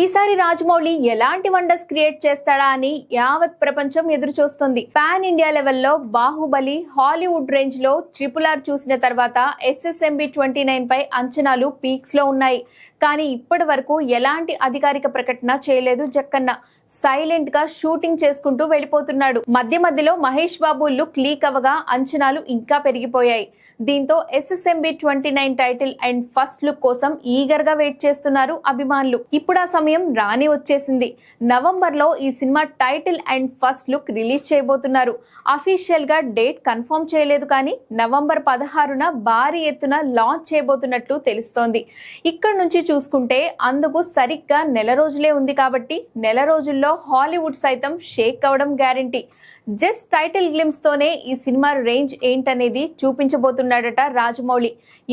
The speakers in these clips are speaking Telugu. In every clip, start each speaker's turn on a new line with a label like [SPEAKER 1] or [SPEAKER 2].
[SPEAKER 1] ఈసారి రాజమౌళి ఎలాంటి వండర్స్ క్రియేట్ చేస్తాడా అని యావత్ ప్రపంచం ఎదురు చూస్తుంది. పాన్ ఇండియా లెవెల్లో బాహుబలి, హాలీవుడ్ రేంజ్ లో RRR చూసిన తర్వాత SSMB 29 పై అంచనాలు పీక్స్ లో ఉన్నాయి. కానీ ఇప్పటి వరకు ఎలాంటి అధికారిక ప్రకటన చేయలేదు జక్కన్న. సైలెంట్ గా షూటింగ్ చేసుకుంటూ వెళ్ళిపోతున్నాడు. మధ్య మధ్యలో మహేష్ బాబు లుక్ లీక్ అవగా అంచనాలు ఇంకా పెరిగిపోయాయి. దీంతో SSMB 29 title and first look కోసం ఈగర్ గా వెయిట్ చేస్తున్నారు అభిమానులు. ఇప్పుడు ఆ సమయం రాని వచ్చేసింది. నవంబర్ లో ఈ cinema title and first look release చేయబోతున్నారు. అఫీషియల్ గా డేట్ కన్ఫర్మ్ చేయలేదు, కానీ నవంబర్ 16న భారీ ఎత్తున లాంచ్ చేయబోతున్నట్లు తెలుస్తోంది. ఇక్కడ నుంచి చూసుకుంటే అందుకు సరిగ్గా నెల రోజులే ఉంది కాబట్టి నెల రోజుల్లో హాలీవుడ్ సైతం షేక్ అవడం గ్యారంటీ. జస్ట్ టైటిల్ గ్లిమ్స్ తోనే ఈ సినిమా రేంజ్ ఏంటనేది చూపించబోతున్నాడట రాజమౌళి.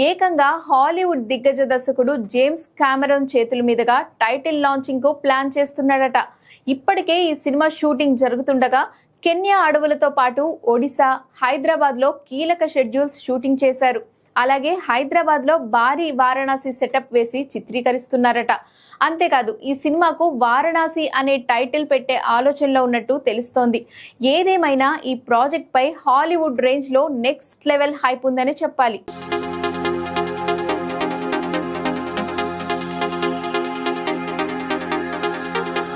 [SPEAKER 1] ఏకంగా హాలీవుడ్ దిగ్గజ దర్శకుడు జేమ్స్ కామెరాన్ చేతుల మీదుగా టైటిల్ లాంచింగ్ కు ప్లాన్ చేస్తున్నాడట. ఇప్పటికే ఈ సినిమా షూటింగ్ జరుగుతుండగా కెన్యా అడవులతో పాటు ఒడిశా, హైదరాబాద్ లో కీలక షెడ్యూల్స్ షూటింగ్ చేశారు. అలాగే హైదరాబాద్ లో భారీ వారణాసి సెటప్ వేసి చిత్రీకరిస్తున్నారట. అంతేకాదు ఈ సినిమాకు వారణాసి అనే టైటిల్ పెట్టే ఆలోచనలో ఉన్నట్టు తెలుస్తోంది. ఏదేమైనా ఈ ప్రాజెక్ట్ పై హాలీవుడ్ రేంజ్ లో నెక్స్ట్ లెవెల్ హైప్ ఉందని చెప్పాలి.